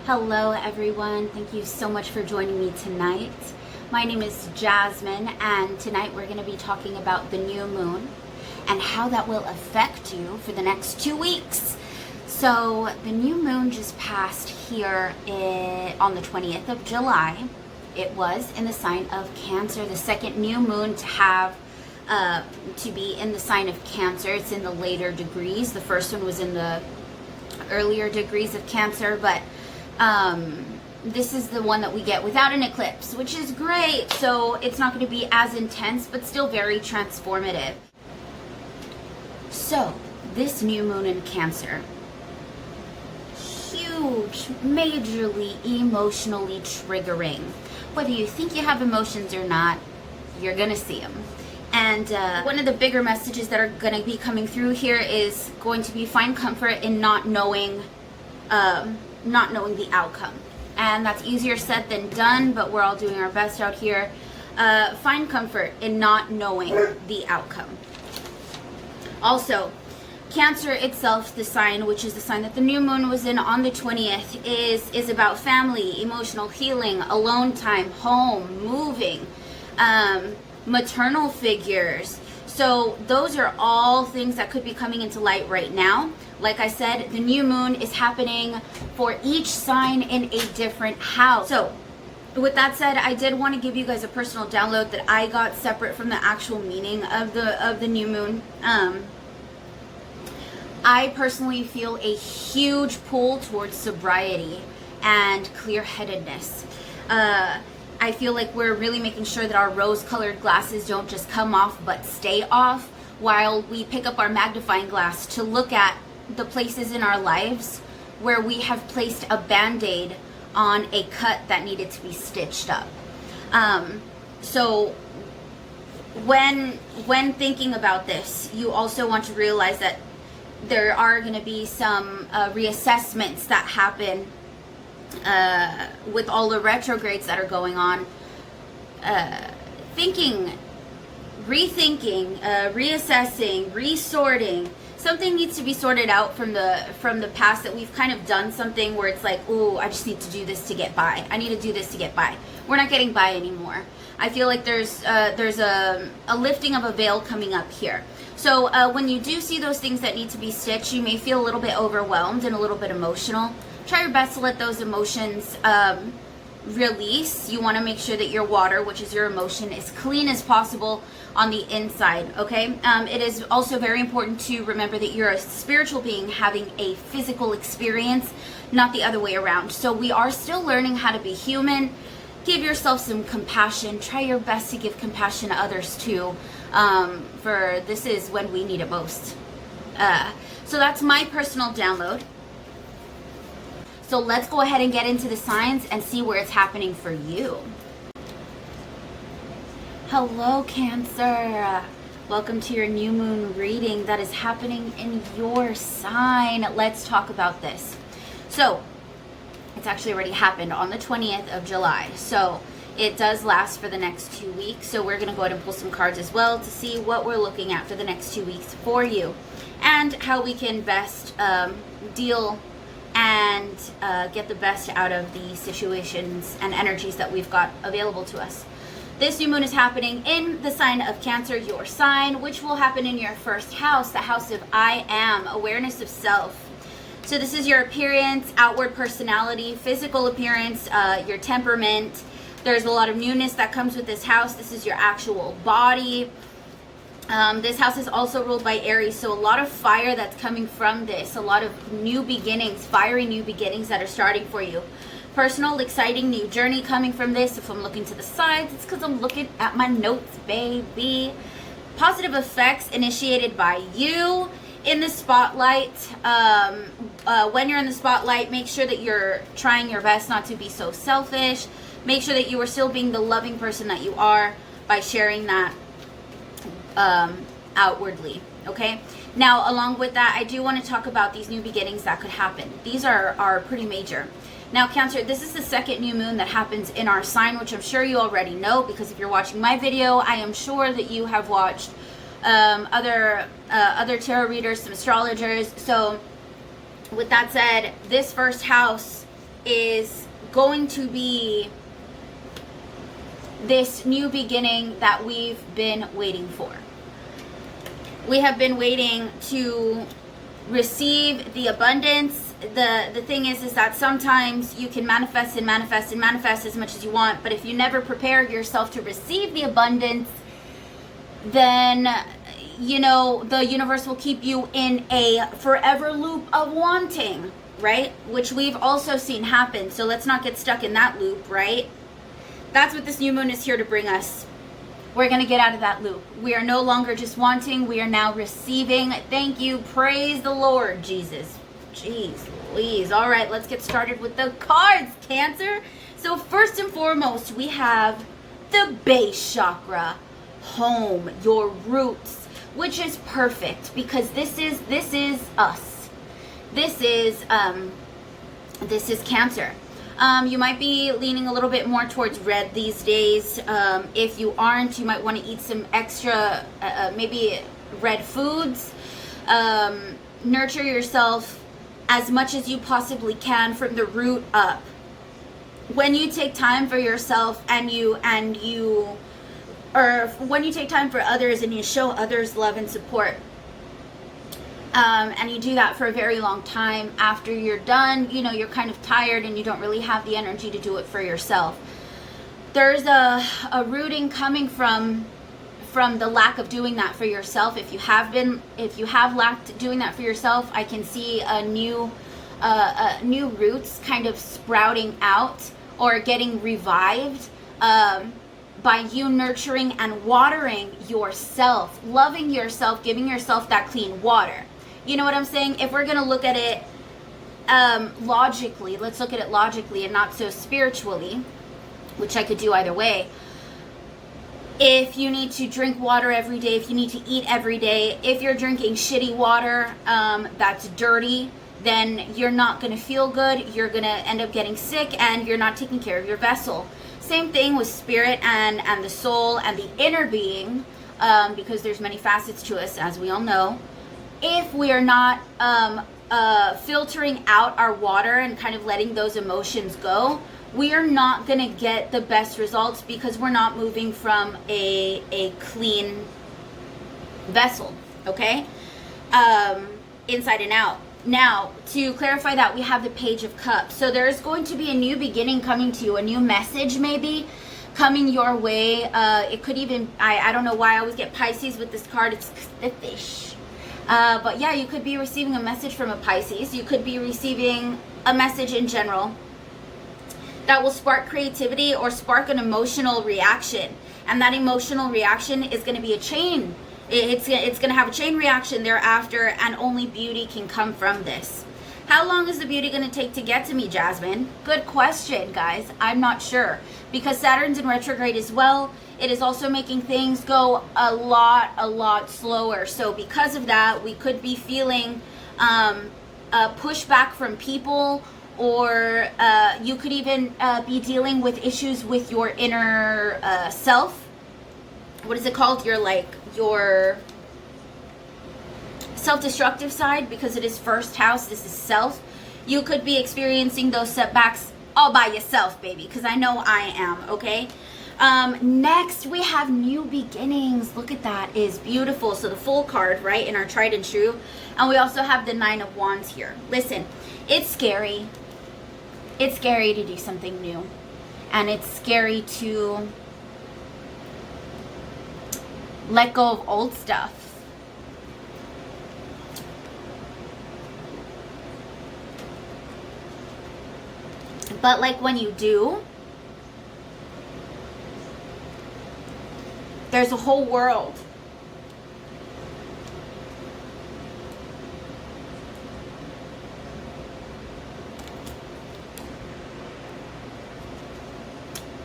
Hello everyone, thank you so much for joining me tonight. My name is Jasmine and tonight we're going to be talking about the new moon and how that will affect you for the next 2 weeks. So the new moon just passed here on the 20th of July. It was in the sign of Cancer, the second new moon to be in the sign of Cancer. It's in the later degrees. The first one was in the earlier degrees of Cancer, but this is the one that we get without an eclipse, which is great. So it's not going to be as intense, but still very transformative. So this new moon in Cancer, huge, majorly emotionally triggering. Whether you think you have emotions or not, you're going to see them. And one of the bigger messages that are going to be coming through here is going to be find comfort in not knowing the outcome. And that's easier said than done, but we're all doing our best out here. Find comfort in not knowing the outcome. Also, Cancer itself, the sign, which is the sign that the new moon was in on the 20th, is about family, emotional healing, alone time, home, moving, maternal figures. So those are all things that could be coming into light right now. Like I said, the new moon is happening for each sign in a different house. So with that said, I did want to give you guys a personal download that I got separate from the actual meaning of the new moon. I personally feel a huge pull towards sobriety and clear-headedness. I feel like we're really making sure that our rose-colored glasses don't just come off but stay off, while we pick up our magnifying glass to look at the places in our lives where we have placed a band-aid on a cut that needed to be stitched up. So when thinking about this, you also want to realize that there are going to be some reassessments that happen with all the retrogrades that are going on. Rethinking, reassessing, resorting. Something needs to be sorted out from the past, that we've kind of done something where it's like, oh, I just need to do this to get by. I need to do this to get by. We're not getting by anymore. I feel like there's a lifting of a veil coming up here. So when you do see those things that need to be stitched, you may feel a little bit overwhelmed and a little bit emotional. Try your best to let those emotions release. You want to make sure that your water, which is your emotion, is clean as possible on the inside, okay? It is also very important to remember that you're a spiritual being having a physical experience, not the other way around. So we are still learning how to be human. Give yourself some compassion. Try your best to give compassion to others too, for this is when we need it most. So that's my personal download. So let's go ahead and get into the signs and see where it's happening for you. Hello, Cancer. Welcome to your new moon reading that is happening in your sign. Let's talk about this. So it's actually already happened on the 20th of July. So it does last for the next 2 weeks. So we're going to go ahead and pull some cards as well to see what we're looking at for the next 2 weeks for you and how we can best deal and get the best out of the situations and energies that we've got available to us. This new moon is happening in the sign of Cancer, your sign, which will happen in your first house, the house of I am, awareness of self. So this is your appearance, outward personality, physical appearance, your temperament. There's a lot of newness that comes with this house. This is your actual body. This house is also ruled by Aries, so a lot of fire that's coming from this, a lot of new beginnings, fiery new beginnings that are starting for you. Personal, exciting new journey coming from this. If I'm looking to the sides, it's because I'm looking at my notes, baby. Positive effects initiated by you in the spotlight. When you're in the spotlight, make sure that you're trying your best not to be so selfish. Make sure that you are still being the loving person that you are by sharing that outwardly, okay? Now, along with that, I do want to talk about these new beginnings that could happen. These are pretty major. Now, Cancer, this is the second new moon that happens in our sign, which I'm sure you already know, because if you're watching my video, I am sure that you have watched other tarot readers, some astrologers. So with that said, this first house is going to be this new beginning that we've been waiting for. We have been waiting to receive the abundance. The thing is that sometimes you can manifest and manifest and manifest as much as you want, but if you never prepare yourself to receive the abundance, then, you know, the universe will keep you in a forever loop of wanting, right? Which we've also seen happen. So let's not get stuck in that loop, right? That's what this new moon is here to bring us. We're going to get out of that loop. We are no longer just wanting. We are now receiving. Thank you. Praise the Lord, Jesus. Jeez Louise. All right, let's get started with the cards, Cancer. So first and foremost, we have the base chakra, home, your roots, which is perfect because this is us. This is Cancer. You might be leaning a little bit more towards red these days. If you aren't, you might want to eat some extra, maybe red foods. Nurture yourself as much as you possibly can from the root up. When you take time for yourself and when you take time for others and you show others love and support, and you do that for a very long time, after you're done, you know, you're kind of tired and you don't really have the energy to do it for yourself. There's a rooting coming from the lack of doing that for yourself. If you have lacked doing that for yourself, I can see new roots kind of sprouting out or getting revived by you nurturing and watering yourself, loving yourself, giving yourself that clean water. You know what I'm saying? If we're going to look at it logically, let's look at it logically and not so spiritually, which I could do either way. If you need to drink water every day, if you need to eat every day, if you're drinking shitty water that's dirty, then you're not going to feel good. You're going to end up getting sick and you're not taking care of your vessel. Same thing with spirit and the soul and the inner being, because there's many facets to us, as we all know. If we are not filtering out our water and kind of letting those emotions go, we are not going to get the best results because we're not moving from a clean vessel, okay? Inside and out. Now, to clarify that, we have the Page of Cups. So there's going to be a new beginning coming to you, a new message maybe coming your way. It could even, I don't know why I always get Pisces with this card. It's the fish. But yeah, you could be receiving a message from a Pisces. You could be receiving a message in general that will spark creativity or spark an emotional reaction. And that emotional reaction is going to be a chain. It's going to have a chain reaction thereafter, and only beauty can come from this. How long is the beauty going to take to get to me, Jasmine? Good question, guys. I'm not sure. Because Saturn's in retrograde as well. It is also making things go a lot slower. So because of that, we could be feeling pushback from people, or you could even be dealing with issues with your inner self. What is it called? Your self-destructive side, because it is first house. This is self. You could be experiencing those setbacks all by yourself, baby, because I know I am, okay? Next, we have new beginnings. Look at that. It is beautiful. So the full card, right, in our tried and true. And we also have the 9 of Wands here. Listen, it's scary. It's scary to do something new. And it's scary to let go of old stuff. But like when you do, there's a whole world.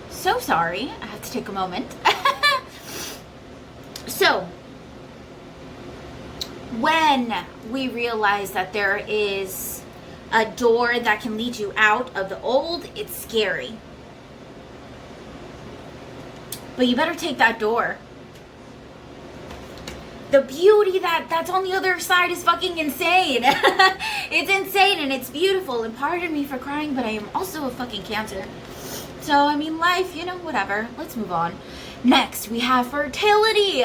So sorry, I have to take a moment. So, when we realize that there is a door that can lead you out of the old, it's scary. But you better take that door. the beauty that's on the other side is fucking insane. It's insane and it's beautiful, and pardon me for crying, but I am also a fucking Cancer. So, I mean, life, you know, whatever. Let's move on. Next, we have fertility,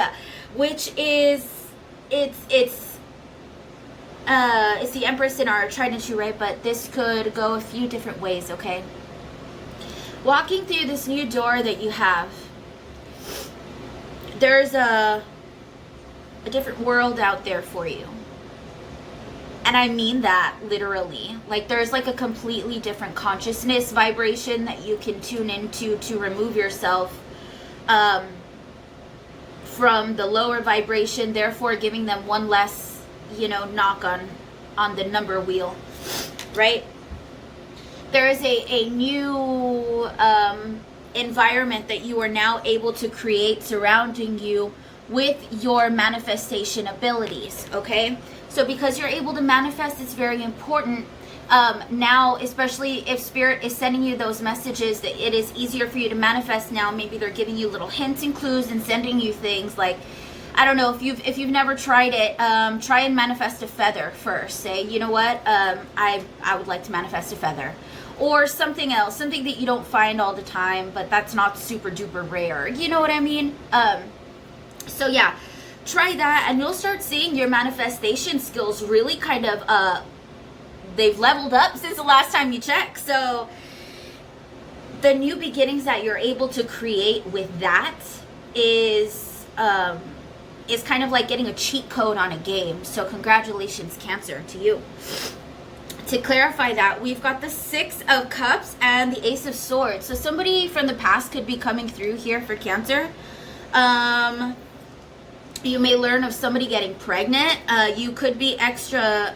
which is, it's the Empress in our Trident shoe, right? But this could go a few different ways, okay? Walking through this new door that you have, there's a different world out there for you. And I mean that literally. Like, there's like a completely different consciousness vibration that you can tune into to remove yourself from the lower vibration, therefore giving them one less, you know, knock on the number wheel, right? There is a new environment that you are now able to create surrounding you with your manifestation abilities, okay? So because you're able to manifest, it's very important now, especially if Spirit is sending you those messages, that it is easier for you to manifest now. Maybe they're giving you little hints and clues and sending you things like, I don't know, if you've never tried it, try and manifest a feather first. Say, you know what, I would like to manifest a feather. Or something else, something that you don't find all the time, but that's not super duper rare. You know what I mean? So yeah, try that and you'll start seeing your manifestation skills really kind of, they've leveled up since the last time you checked. So the new beginnings that you're able to create with that is kind of like getting a cheat code on a game. So congratulations, Cancer, to you. To clarify that, we've got the Six of Cups and the Ace of Swords. So somebody from the past could be coming through here for Cancer. You may learn of somebody getting pregnant. You could be extra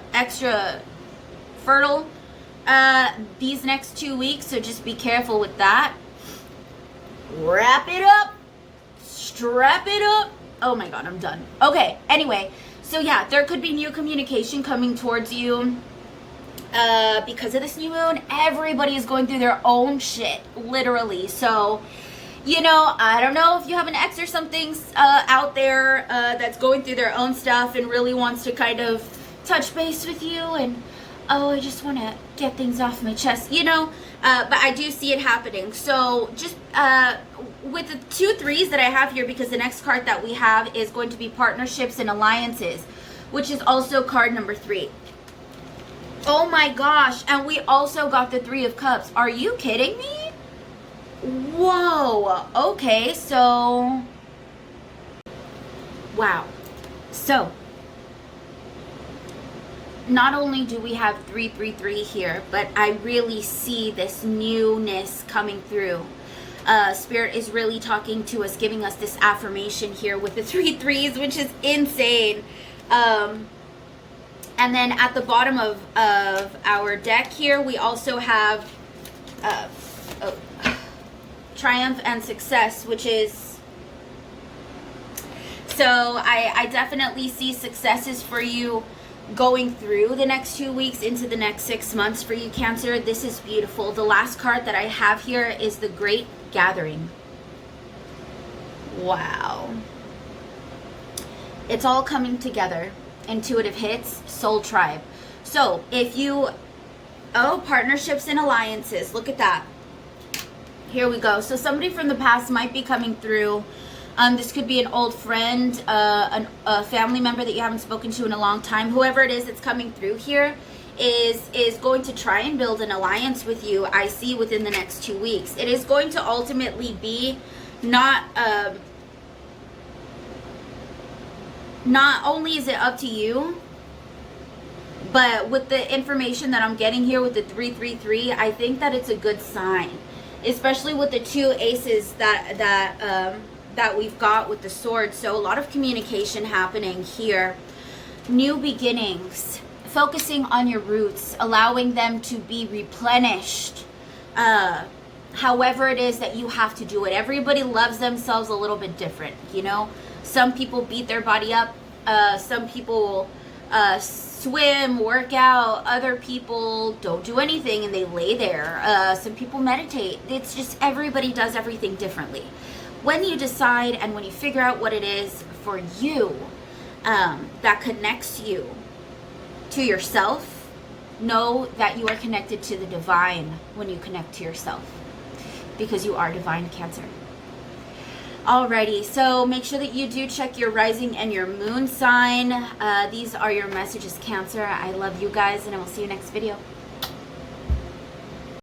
fertile these next 2 weeks, so just be careful with that. Wrap it up. Strap it up. Oh my god, I'm done. Okay, anyway, so yeah, there could be new communication coming towards you. Because of this new moon, everybody is going through their own shit, literally. So, you know, I don't know if you have an ex or something out there that's going through their own stuff and really wants to kind of touch base with you and, oh, I just want to get things off my chest, you know, but I do see it happening. So just with the 2 3s that I have here, because the next card that we have is going to be partnerships and alliances, which is also card number 3. Oh my gosh, and we also got the 3 of Cups. Are you kidding me? Whoa. Okay, so wow. So not only do we have 333 here, but I really see this newness coming through. Spirit is really talking to us, giving us this affirmation here with the 3 3s, which is insane. And then at the bottom of our deck here, we also have Triumph and Success, which is, so I definitely see successes for you going through the next 2 weeks into the next 6 months for you, Cancer. This is beautiful. The last card that I have here is the Great Gathering. Wow. It's all coming together. Intuitive hits, Soul Tribe. So if you, partnerships and alliances, look at that. Here we go. So somebody from the past might be coming through. This could be an old friend, a family member that you haven't spoken to in a long time. Whoever it is that's coming through here is going to try and build an alliance with you, I see, within the next 2 weeks. It is going to ultimately be not only is it up to you, but with the information that I'm getting here with the 333, I think that it's a good sign, especially with the 2 aces that we've got with the sword. So a lot of communication happening here. New beginnings, focusing on your roots, allowing them to be replenished. However it is that you have to do it. Everybody loves themselves a little bit different, you know. Some people beat their body up. Some people swim, work out. Other people don't do anything and they lay there. Some people meditate. It's just everybody does everything differently. When you decide and when you figure out what it is for you, that connects you to yourself, know that you are connected to the divine when you connect to yourself, because you are divine, Cancer. Alrighty, so make sure that you do check your rising and your moon sign. These are your messages, Cancer. I love you guys, and I will see you next video.